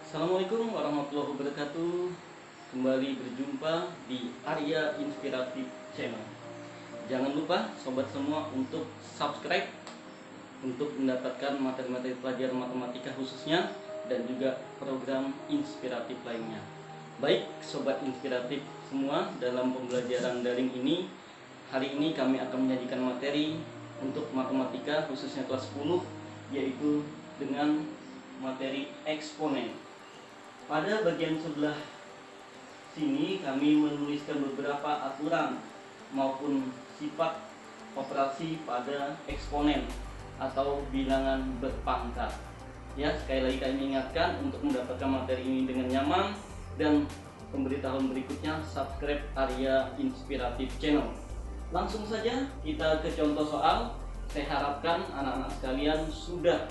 Assalamualaikum warahmatullahi wabarakatuh. Kembali berjumpa di Arya Inspiratif Channel. Jangan lupa sobat semua untuk subscribe untuk mendapatkan materi-materi pelajaran matematika khususnya dan juga program inspiratif lainnya. Baik sobat inspiratif semua, dalam pembelajaran daring ini, hari ini kami akan menyajikan materi untuk matematika khususnya kelas 10, yaitu dengan materi eksponen. Pada bagian sebelah sini kami menuliskan beberapa aturan maupun sifat operasi pada eksponen atau bilangan berpangkat. Ya, sekali lagi kami ingatkan untuk mendapatkan materi ini dengan nyaman dan pemberitahuan berikutnya subscribe Arya Inspiratif Channel. Langsung saja kita ke contoh soal. Saya harapkan anak-anak sekalian sudah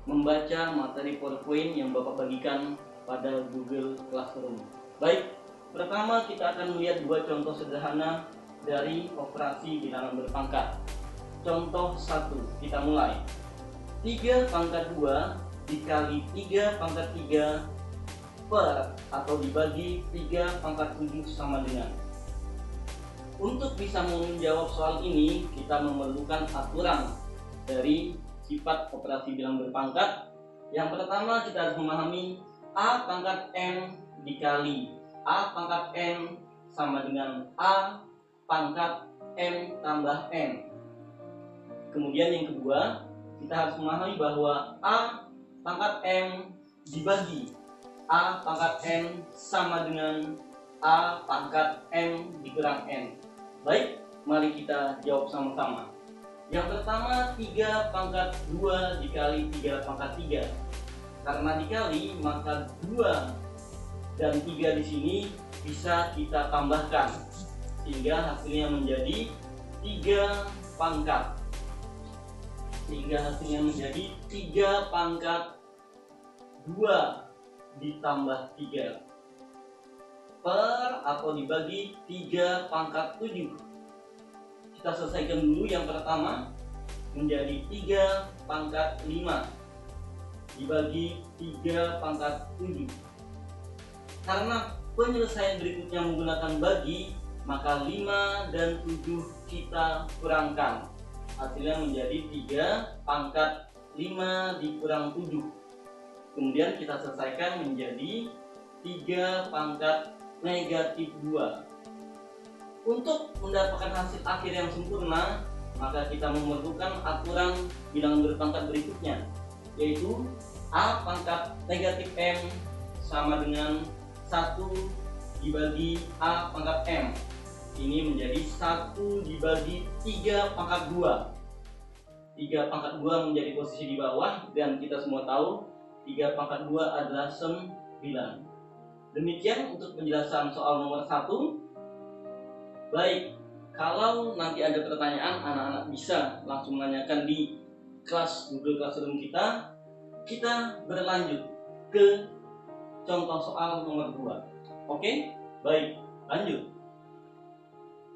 membaca materi PowerPoint yang Bapak bagikan pada Google Classroom. Baik, pertama kita akan melihat dua contoh sederhana dari operasi bilangan berpangkat. Contoh 1, kita mulai. 3 pangkat 2 dikali 3 pangkat 3 per atau dibagi 3 pangkat 7 sama dengan. Untuk bisa menjawab soal ini, kita memerlukan aturan dari sifat operasi bilangan berpangkat. Yang pertama, kita harus memahami A pangkat N dikali A pangkat N sama dengan A pangkat M tambah N. Kemudian yang kedua, kita harus memahami bahwa A pangkat M dibagi A pangkat N sama dengan A pangkat M dikurang N. Baik, mari kita jawab sama-sama. Yang pertama, 3 pangkat 2 dikali 3 pangkat 3. Karena dikali, maka 2 dan 3 di sini bisa kita tambahkan, sehingga hasilnya menjadi 3 pangkat. Sehingga hasilnya menjadi 3 pangkat 2 ditambah 3 per atau dibagi 3 pangkat 7. Kita selesaikan dulu yang pertama, menjadi 3 pangkat 5 dibagi 3 pangkat 7. Karena penyelesaian berikutnya menggunakan bagi, maka 5 dan 7 kita kurangkan. Hasilnya menjadi 3 pangkat 5 dikurang 7. Kemudian kita selesaikan menjadi 3 pangkat negatif 2. Untuk mendapatkan hasil akhir yang sempurna, maka kita memerlukan aturan bilangan berpangkat berikutnya, yaitu A pangkat negatif M sama dengan 1 dibagi A pangkat M. Ini menjadi 1 dibagi 3 pangkat 2. 3 pangkat 2 menjadi posisi di bawah, dan kita semua tahu 3 pangkat 2 adalah 9. Demikian untuk penjelasan soal nomor 1. Baik, kalau nanti ada pertanyaan, anak-anak bisa langsung menanyakan di kelas Google Classroom kita. Kita berlanjut ke contoh soal nomor 2. Oke? Baik, lanjut.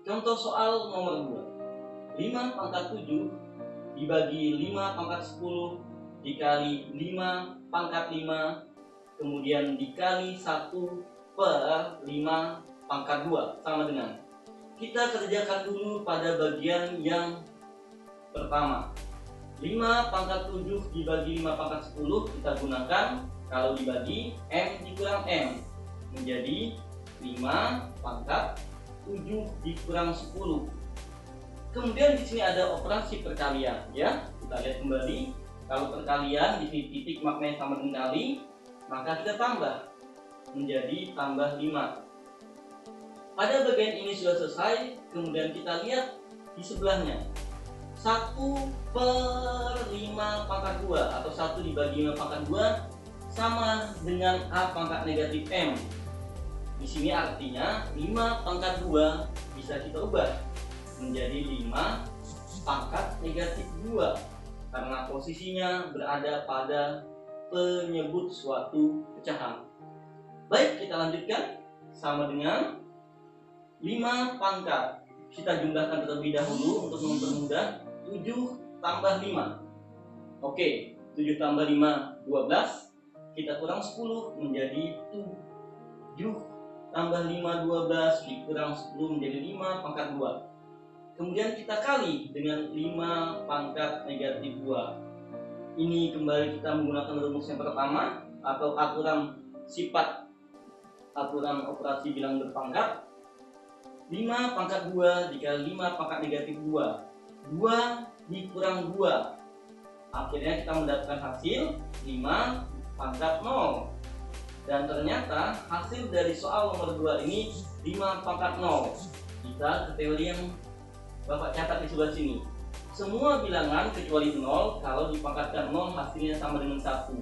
Contoh soal nomor 2. 5 pangkat 7 dibagi 5 pangkat 10 dikali 5 pangkat 5, kemudian dikali 1 per 5 pangkat 2 sama dengan. Kita kerjakan dulu pada bagian yang pertama. 5 pangkat 7 dibagi 5 pangkat 10 kita gunakan, kalau dibagi M dikurang M menjadi 5 pangkat 7 dikurang 10. Kemudian di sini ada operasi perkalian, ya. Kita lihat kembali, kalau perkalian di titik maknanya sama dengan kali, maka kita tambah menjadi tambah 5. Pada bagian ini sudah selesai. Kemudian kita lihat di sebelahnya, 1 per 5 pangkat 2 atau 1 dibagi 5 pangkat 2 sama dengan A pangkat negatif M. Di sini artinya 5 pangkat 2 bisa kita ubah menjadi 5 pangkat negatif 2 karena posisinya berada pada penyebut suatu pecahan. Baik, kita lanjutkan. Sama dengan 5 pangkat, kita jumlahkan terlebih dahulu untuk mempermudah. 7 tambah 5. Oke, 7 tambah 5, 12. kita kurang 10 menjadi 7, tambah 5 12 dikurang 10 menjadi 5 pangkat 2. Kemudian kita kali dengan 5 pangkat negatif 2. Ini kembali kita menggunakan rumus yang pertama atau aturan operasi bilang berpangkat. 5 pangkat 2 dikali 5 pangkat negatif 2. 2 dikurang 2. Akhirnya kita mendapatkan hasil 5 pangkat 0. Dan ternyata hasil dari soal nomor 2 ini 5 pangkat 0. Kita ke teori yang Bapak catat di sebelah sini. Semua bilangan kecuali 0 kalau dipangkatkan 0 hasilnya sama dengan 1.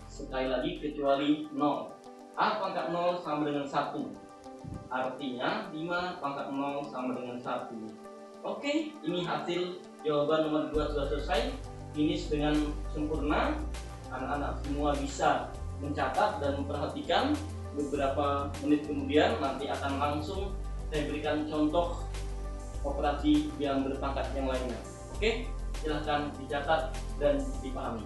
Sekali lagi kecuali 0. A pangkat 0 sama dengan 1. Artinya 5 pangkat 0 sama dengan 1. Oke, ini hasil jawaban nomor 2 sudah selesai. Finish dengan sempurna. Anak-anak semua bisa mencatat dan memperhatikan. Beberapa menit kemudian nanti akan langsung saya berikan contoh operasi yang berpangkat yang lainnya. Oke, silahkan dicatat dan dipahami.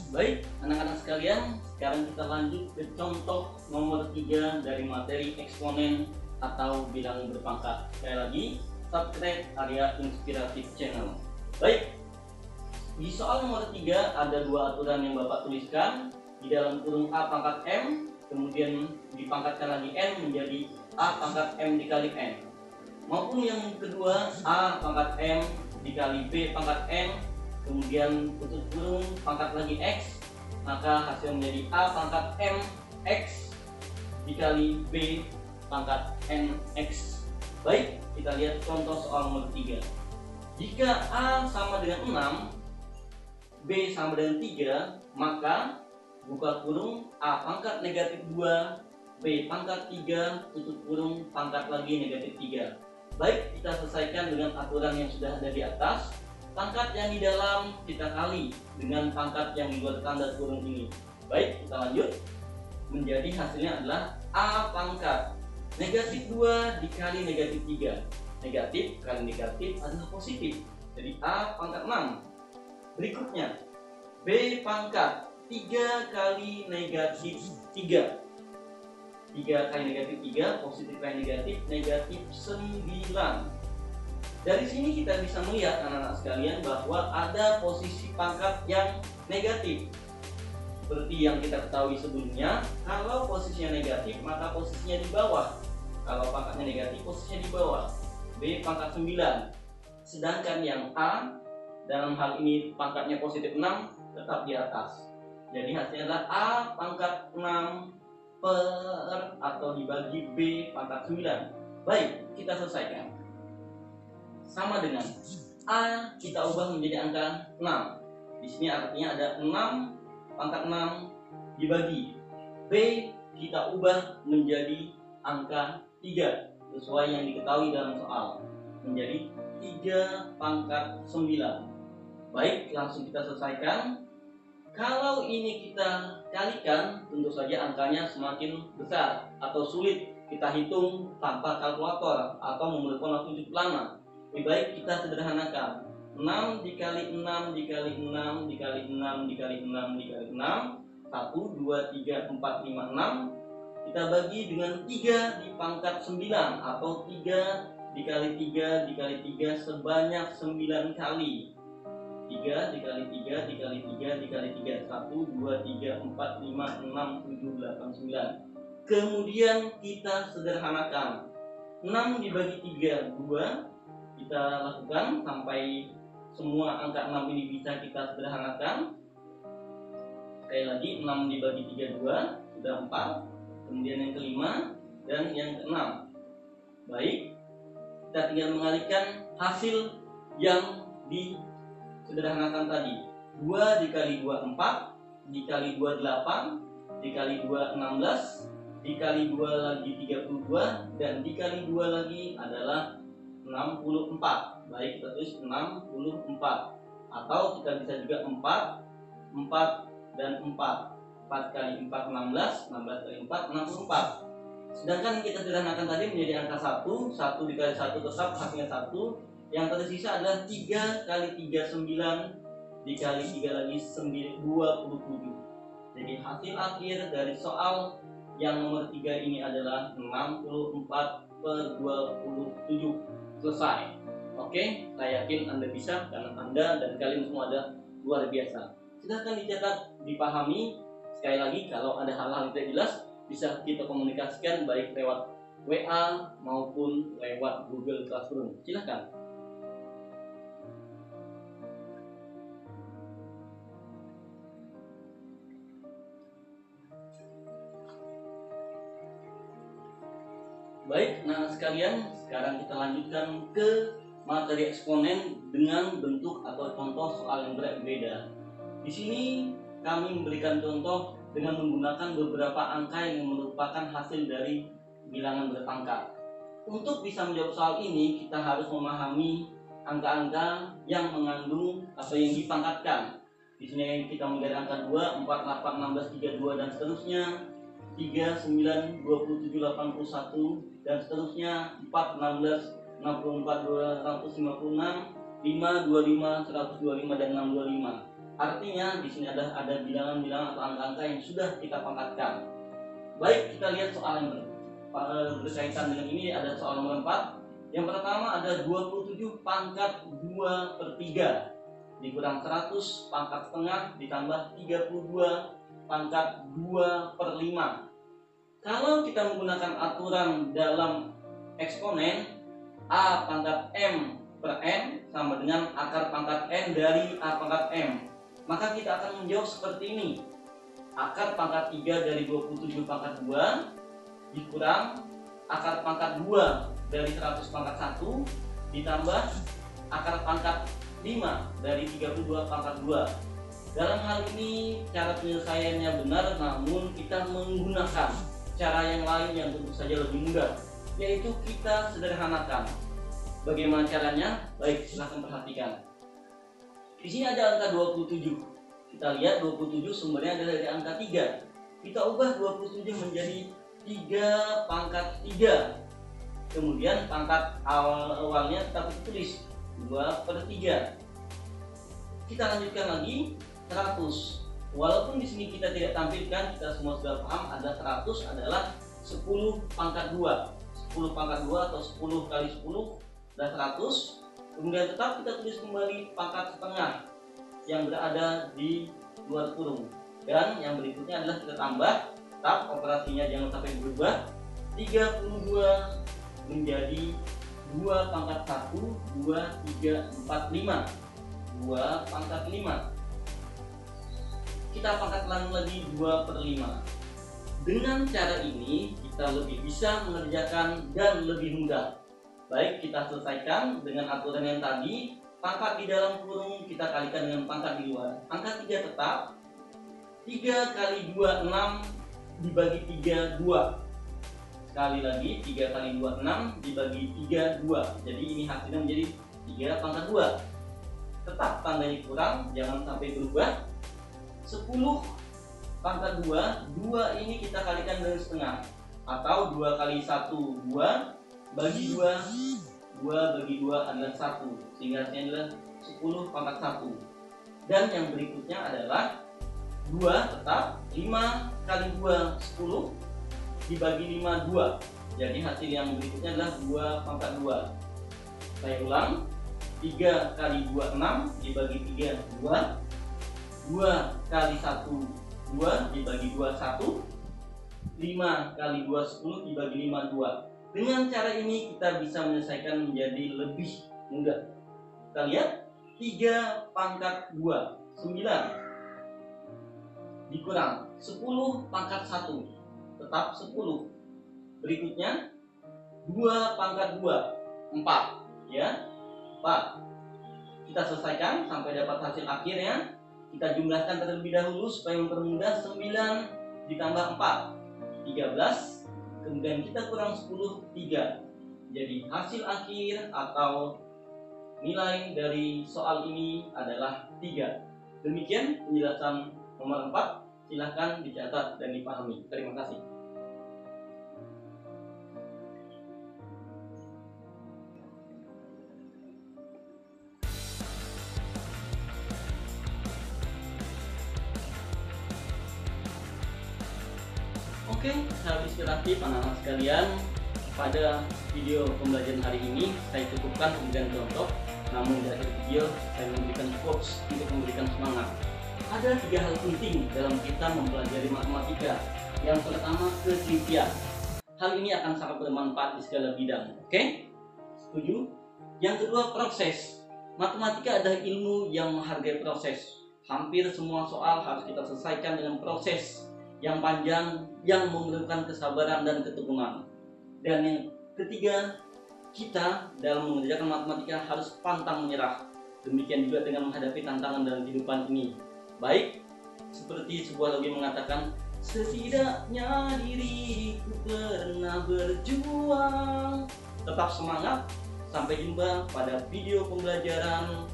Baik, anak-anak sekalian, sekarang kita lanjut ke contoh nomor 3 dari materi eksponen atau bilangan berpangkat. Sekali lagi, subscribe Arya Inspiratif Channel. Baik, di soal nomor 3 ada 2 aturan yang Bapak tuliskan. Di dalam kurung A pangkat M, kemudian dipangkatkan lagi N menjadi A pangkat M dikali N. Maupun yang kedua, A pangkat M dikali B pangkat N, kemudian tutup kurung pangkat lagi X, maka hasil menjadi A pangkat M X dikali B pangkat N X. Baik, kita lihat contoh soal nomor 3. Jika A sama dengan 6, B sama dengan 3, maka buka kurung A pangkat negatif 2, B pangkat 3, tutup kurung pangkat lagi negatif 3. Baik, kita selesaikan dengan aturan yang sudah ada di atas. Pangkat yang di dalam kita kali dengan pangkat yang di luar tanda kurung ini. Baik, kita lanjut. Menjadi hasilnya adalah A pangkat negatif 2 dikali negatif 3. Negatif kali negatif adalah positif. Jadi A pangkat 6. Berikutnya, B pangkat 3 kali negatif 3. 3 kali negatif 3, positif kali negatif, negatif 9. Dari sini kita bisa melihat anak-anak sekalian bahwa ada posisi pangkat yang negatif. Seperti yang kita ketahui sebelumnya, kalau posisinya negatif maka posisinya di bawah. Kalau pangkatnya negatif posisinya di bawah. B pangkat 9. Sedangkan yang A dalam hal ini pangkatnya positif 6 tetap di atas. Jadi hasilnya adalah A pangkat 6 per atau dibagi B pangkat 9. Baik, kita selesaikan. Sama dengan A kita ubah menjadi angka 6. Di sini artinya ada 6 pangkat 6 dibagi B kita ubah menjadi angka 3 sesuai yang diketahui dalam soal, menjadi 3 pangkat 9. Baik, langsung kita selesaikan. Kalau ini kita kalikan, tentu saja angkanya semakin besar atau sulit kita hitung tanpa kalkulator atau memerlukan waktu cukup lama. Lebih baik kita sederhanakan. 6 dikali 6 dikali 6 dikali 6 dikali 6 dikali 6, 1, 2, 3, 4, 5, 6. Kita bagi dengan 3 di pangkat 9 atau 3 dikali 3 dikali 3 sebanyak 9 kali. 3 dikali 3 dikali 3 dikali 3, 1, 2, 3, 4, 5, 6, 7, 8, 9. Kemudian kita sederhanakan. 6 dibagi 3, 2. Kita lakukan sampai semua angka 6 ini bisa kita sederhanakan. Sekali lagi, 6 dibagi 3, 2, sudah 4. Kemudian yang kelima dan yang keenam. Baik, kita tinggal mengalihkan hasil yang disederhanakan tadi. 2 dikali 2, 4. Dikali 2, 8. Dikali 2, 16. Dikali 2 lagi 32. Dan dikali 2 lagi adalah 64. Baik, kita tulis 64. Atau kita bisa juga 4, 4, dan 4. 4 kali 4 16, 16 kali 4 64. Sedangkan kita sederhanakan tadi menjadi angka 1, 1 dikali 1 tetap hasilnya 1. Yang tersisa adalah 3 kali 3 9 dikali 3 lagi 27. Jadi hasil akhir dari soal yang nomor 3 ini adalah 64/27. Selesai. Oke, saya yakin Anda bisa karena Anda dan kalian semua ada luar biasa. Silahkan dicatat, dipahami. Sekali lagi, kalau ada hal-hal yang tidak jelas, bisa kita komunikasikan baik lewat WA maupun lewat Google Classroom. Silahkan. Baik, nah sekalian, sekarang kita lanjutkan ke materi eksponen dengan bentuk atau contoh soal yang berbeda. Di sini kami memberikan contoh dengan menggunakan beberapa angka yang merupakan hasil dari bilangan berpangkat. Untuk bisa menjawab soal ini, kita harus memahami angka-angka yang mengandung atau yang dipangkatkan. Di sini kita melihat angka 2, 4, 8, 16, 32 dan seterusnya, 3, 9, 27, 81 dan seterusnya, 4, 16, 64, 256, 5, 25, 125 dan 625. Artinya di sini ada bilangan-bilangan atau angka-angka yang sudah kita pangkatkan. Baik, kita lihat soal yang berkaitan dengan ini. Ada soal nomor 4. Yang pertama ada 27 pangkat 2/3 dikurang 100 pangkat setengah ditambah 32 pangkat 2/5. Kalau kita menggunakan aturan dalam eksponen, A pangkat M per N sama dengan akar pangkat N dari A pangkat M. Maka kita akan menjawab seperti ini. Akar pangkat 3 dari 27 pangkat 2 dikurang akar pangkat 2 dari 100 pangkat 1 ditambah akar pangkat 5 dari 32 pangkat 2. Dalam hal ini cara penyelesaiannya benar, namun kita menggunakan cara yang lain yang tentu saja lebih mudah, yaitu kita sederhanakan. Bagaimana caranya? Baik, silahkan perhatikan. Di sini ada angka 27. Kita lihat 27 sumbernya adalah dari angka 3. Kita ubah 27 menjadi 3 pangkat 3. Kemudian pangkat awalnya tetap ditulis 2/3. Kita lanjutkan lagi 100. Walaupun di sini kita tidak tampilkan, kita semua sudah paham ada 100 adalah 10 pangkat 2. 10 pangkat 2 atau 10 kali 10 adalah 100. Kemudian tetap kita tulis kembali pangkat setengah yang berada di luar kurung. Dan yang berikutnya adalah kita tambah, tetap operasinya jangan sampai berubah. 32 menjadi 2 pangkat 1, 2, 3, 4, 5. 2 pangkat 5. Kita pangkat lagi 2/5. Dengan cara ini kita lebih bisa mengerjakan dan lebih mudah. Baik, kita selesaikan dengan aturan yang tadi. Pangkat di dalam kurung kita kalikan dengan pangkat di luar. Angka 3 tetap. 3 kali 2 6 dibagi 3 2. Sekali lagi 3 kali 2 6 dibagi 3 2. Jadi ini hasilnya menjadi 3 pangkat 2. Tetap tandanya kurang, jangan sampai berubah. 10 pangkat 2, 2 ini kita kalikan dengan setengah, atau 2 kali 1 2 bagi 2, 2 bagi 2 adalah 1, sehingga hasilnya adalah 10 pangkat 1. Dan yang berikutnya adalah 2 tetap, 5 kali 2 10 dibagi 5 2. Jadi hasil yang berikutnya adalah 2 pangkat 2. Saya ulang, 3 kali 2 6 dibagi 3 2. 2 kali 1 2 dibagi 2 1. 5 kali 2 10 dibagi 5 2. Dengan cara ini kita bisa menyelesaikan menjadi lebih mudah. Kita lihat 3 pangkat 2 9 dikurang 10 pangkat 1 tetap 10. Berikutnya 2 pangkat 2 4 ya, 4. Kita selesaikan sampai dapat hasil akhirnya. Kita jumlahkan terlebih dahulu supaya mempermudah. 9 ditambah 4 13. Kemudian kita kurang 10 3. Jadi hasil akhir atau nilai dari soal ini adalah 3. Demikian penjelasan nomor 4. Silahkan dicatat dan dipahami. Terima kasih. Oke, sahabat inspiratif anak-anak sekalian, pada video pembelajaran hari ini saya cukupkan pemberian contoh. Namun di akhir video saya memberikan quotes untuk memberikan semangat. Ada 3 hal penting dalam kita mempelajari matematika. Yang pertama, ketelitian. Hal ini akan sangat bermanfaat di segala bidang. Oke? Setuju? Yang kedua, proses. Matematika adalah ilmu yang menghargai proses. Hampir semua soal harus kita selesaikan dengan proses yang panjang, yang memerlukan kesabaran dan ketekunan. Dan yang ketiga, kita dalam mengerjakan matematika harus pantang menyerah. Demikian juga dengan menghadapi tantangan dalam kehidupan ini. Baik, seperti sebuah lagu mengatakan, setidaknya diriku pernah berjuang. Tetap semangat. Sampai jumpa pada video pembelajaran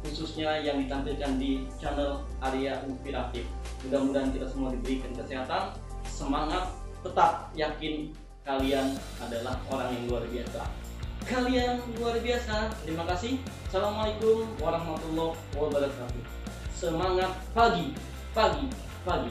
khususnya yang ditampilkan di channel Arya Inspiratif. Mudah-mudahan kita semua diberikan kesehatan, semangat, tetap yakin kalian adalah orang yang luar biasa. Kalian luar biasa. Terima kasih. Assalamualaikum warahmatullahi wabarakatuh. Semangat pagi, pagi, pagi.